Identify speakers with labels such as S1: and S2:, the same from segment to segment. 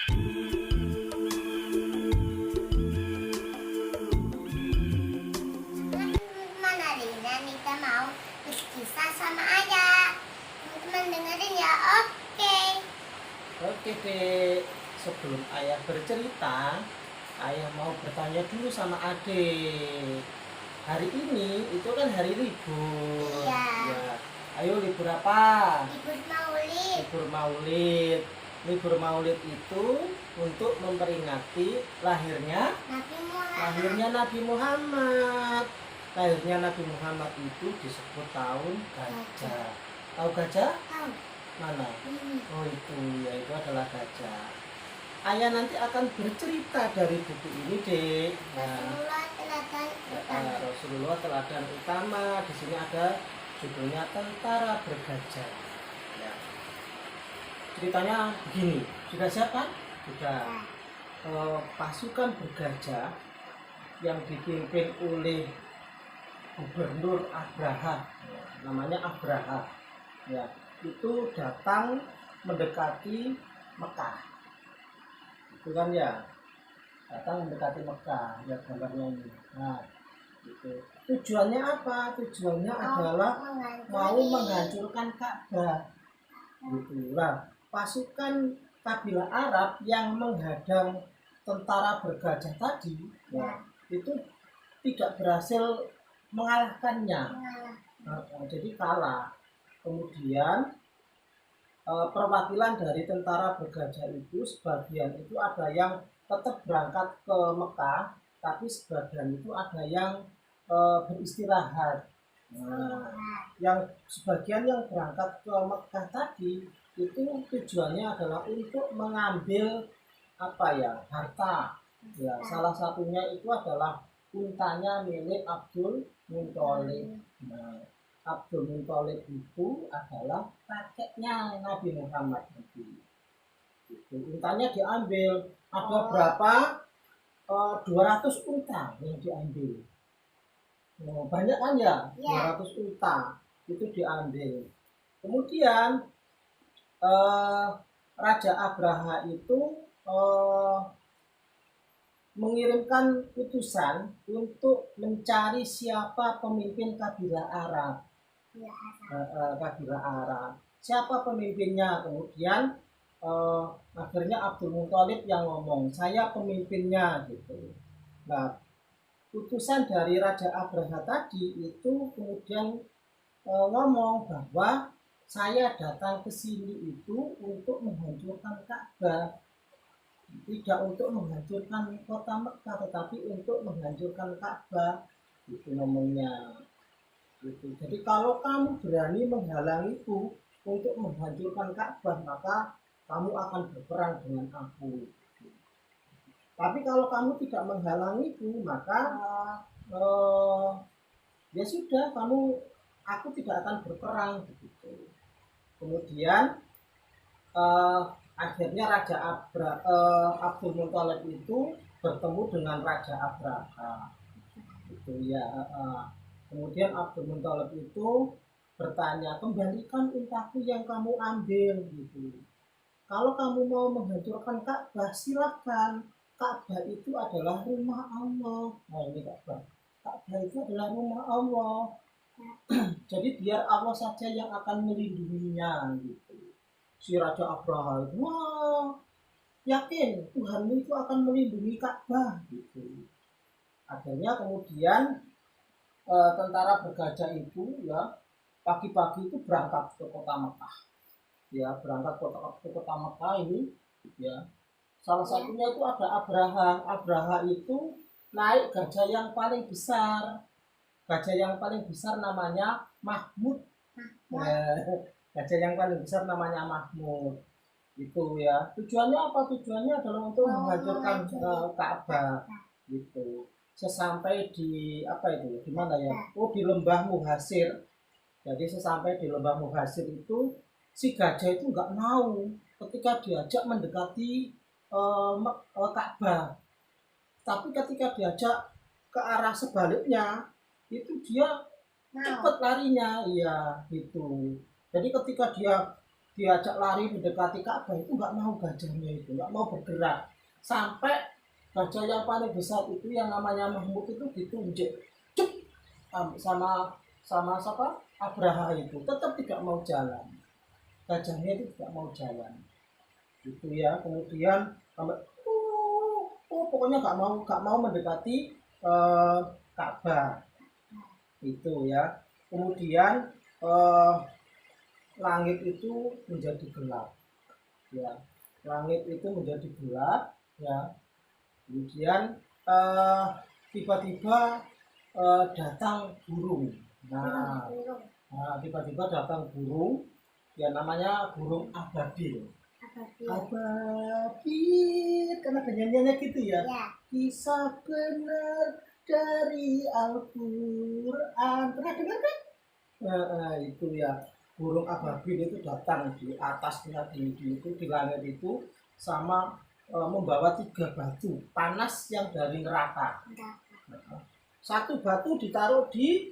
S1: Teman-teman, hari ini Anita mau berkisah sama ayah. Teman-teman dengerin ya, oke.
S2: Oke dek, sebelum ayah bercerita, ayah mau bertanya dulu sama adik. Hari ini itu kan hari libur.
S1: Iya.
S2: Ya. Ayo libur apa?
S1: Libur Maulid.
S2: Libur Maulid. Libur Maulid itu untuk memperingati lahirnya
S1: Nabi Muhammad.
S2: Nabi Muhammad. Lahirnya Nabi Muhammad itu disebut tahun gajah. Tahu gajah?
S1: Tahu.
S2: Mana?
S1: Ini.
S2: Oh itu, ya itu adalah gajah. Ayah nanti akan bercerita dari buku ini, Dek.
S1: Rasulullah teladan utama.
S2: Rasulullah teladan utama. Di sini ada judulnya Tentara Bergajah. Ya. Ceritanya begini. Sudah siap kan? Sudah. Pasukan bergajah yang dipimpin oleh Gubernur Abraha, namanya Abraha. Ya, itu datang mendekati Mekah. Itu kan ya, datang mendekati Mekah, ya gambarnya ini. Nah, itu tujuannya apa? Tujuannya adalah mau menghancurkan Ka'bah. Gitu lah. Pasukan kabilah Arab yang menghadang tentara bergajah tadi, ya, itu tidak berhasil mengalahkannya. Jadi kalah. Kemudian perwakilan dari tentara bergajah itu sebagian itu ada yang tetap berangkat ke Mekah, tapi sebagian itu ada yang beristirahat. Nah, yang sebagian yang berangkat ke Mekah tadi itu tujuannya adalah untuk mengambil harta. Ya, salah satunya itu adalah untanya milik Abdul Muthalib. Nah, Abdul Muthalib itu adalah kakeknya Nabi Muhammad itu. Untanya diambil. Ada berapa? 200 unta yang diambil. Banyak kan ya? 200 unta itu diambil. Kemudian Raja Abraha itu mengirimkan utusan untuk mencari siapa pemimpin kabilah Arab. Kabilah Arab. Siapa pemimpinnya? Kemudian akhirnya Abdul Muthalib yang ngomong, saya pemimpinnya gitu. Nah, utusan dari Raja Abraha tadi itu kemudian ngomong bahwa saya datang ke sini itu untuk menghancurkan Ka'bah. Tidak untuk menghancurkan kota Mekah, tetapi untuk menghancurkan Ka'bah. Itu ngomongnya. Gitu. Jadi kalau kamu berani menghalangiku untuk menghancurkan Ka'bah, maka kamu akan berperang dengan aku. Tapi kalau kamu tidak menghalangiku, maka ya sudah, aku tidak akan berperang. Begitu. Kemudian akhirnya Raja Abdul Muthalib itu bertemu dengan Raja Abraha. Itu ya. Kemudian Abdul Muthalib itu bertanya, kembalikan untaku yang kamu ambil gitu. Kalau kamu mau menghancurkan Ka'bah, silakan. Ka'bah itu adalah rumah Allah. Nah ini Ka'bah. Ka'bah itu adalah rumah Allah. Jadi biar Allah saja yang akan melindunginya gitu. Si Raja Abraha itu, wah, yakin Tuhanmu itu akan melindungi Ka'bah gitu. Akhirnya kemudian tentara bergajah itu ya pagi-pagi itu berangkat ke kota Mekah. Ya, berangkat ke kota Mekah ini ya. Salah satunya itu ada Abraha. Abraha itu naik gajah yang paling besar. Gajah yang paling besar namanya Mahmud. Gajah yang paling besar namanya Mahmud. Itu ya. Tujuannya apa? Tujuannya adalah untuk menghancurkan Ka'bah. Gitu. Sesampai di di mana ya? Di Lembah Muhasir. Jadi sesampai di Lembah Muhasir itu si gajah itu nggak mau ketika diajak mendekati Ka'bah. Tapi ketika diajak ke arah sebaliknya itu dia cepat larinya, iya gitu. Jadi ketika dia diajak lari mendekati Ka'bah itu nggak mau, gajahnya itu nggak mau bergerak, sampai gajah yang paling besar itu yang namanya Mahmud itu ditunjuk cuk sama siapa, Abraha itu tetap tidak mau jalan, gajahnya itu tidak mau jalan itu ya. Kemudian sampai pokoknya nggak mau mendekati Ka'bah itu ya. Kemudian langit itu menjadi gelap ya, langit itu menjadi gelap ya. Kemudian tiba-tiba datang burung. Tiba-tiba datang burung ya, namanya burung ababil. Ababil karena penyanyiannya gitu ya. Kisah benar dari Al-Quran, pernah dengar kan? Itu ya, burung ababil itu datang di atasnya di langit itu sama membawa 3 batu panas yang dari neraka. Satu batu ditaruh di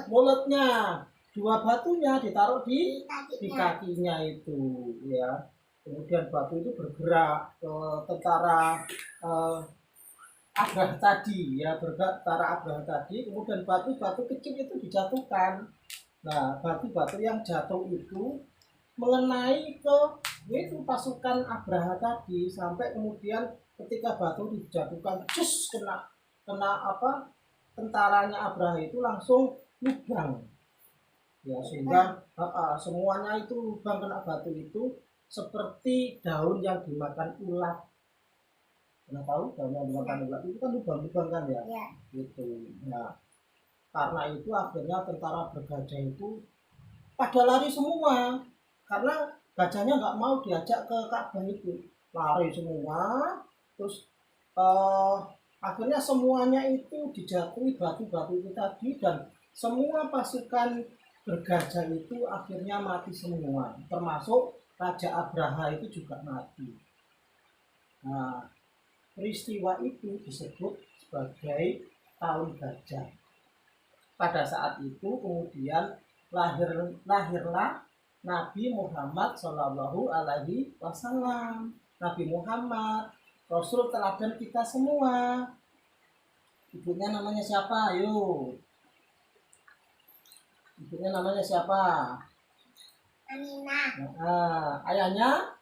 S2: mulutnya, 2 batunya ditaruh di kakinya itu ya. Kemudian batu itu bergerak ke tentara Abrah tadi ya, tentara Abrah tadi. Kemudian batu-batu kecil itu dijatuhkan. Nah, batu-batu yang jatuh itu mengenai ke itu pasukan Abraha tadi, sampai kemudian ketika batu dijatuhkan cus kena tentaranya Abraha itu langsung lubang ya, sehingga semuanya itu lubang kena batu itu seperti daun yang dimakan ulat. Pernah tahu daun yang dimakan ulat itu kan lubang-lubang kan ya, gitu. Nah, karena itu akhirnya tentara bergajah itu pada lari semua, karena gajahnya nggak mau diajak ke Ka'bah itu, lari semua. Terus akhirnya semuanya itu dijatuhi batu-batu itu tadi, dan semua pasukan bergajah itu akhirnya mati semua, termasuk Raja Abraha itu juga mati. Nah, peristiwa itu disebut sebagai tahun gajah. Pada saat itu kemudian lahirlah Nabi Muhammad Shallallahu Alaihi Wasallam. Nabi Muhammad, Rasul teladan kita semua. Ibunya namanya siapa? Ayo. Ibunya namanya siapa?
S1: Aminah.
S2: Ayahnya?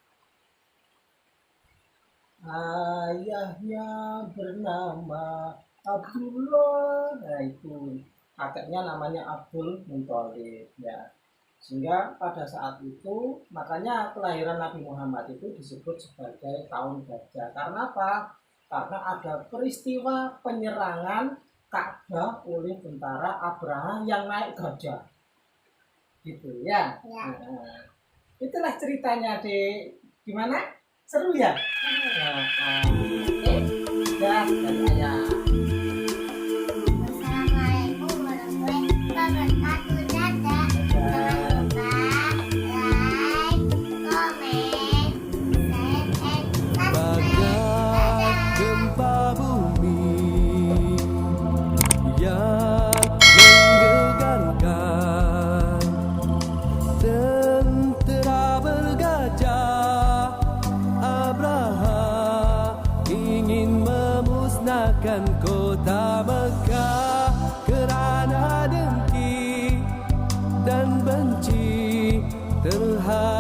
S2: Ayahnya bernama Abdullah. Nah, itu kakeknya namanya Abdul Muthalib ya. Sehingga pada saat itu makanya kelahiran Nabi Muhammad itu disebut sebagai tahun gajah. Karena apa? Karena ada peristiwa penyerangan Ka'bah oleh tentara Abraha yang naik gajah. Gitu ya. Nah, itulah ceritanya, Dek. Gimana? Seru ya? Oke. Ya, dari ayah.
S1: Assalamualaikum warahmatullahi wabarakatuh. Dadah. Jangan lupa like, comment, share, and subscribe. Dadah.
S3: Gempa bumi yang menggegarkan, tentera bergajah Abraha ingin memusnahkan kota Mekah kerana dengki dan benci terhadap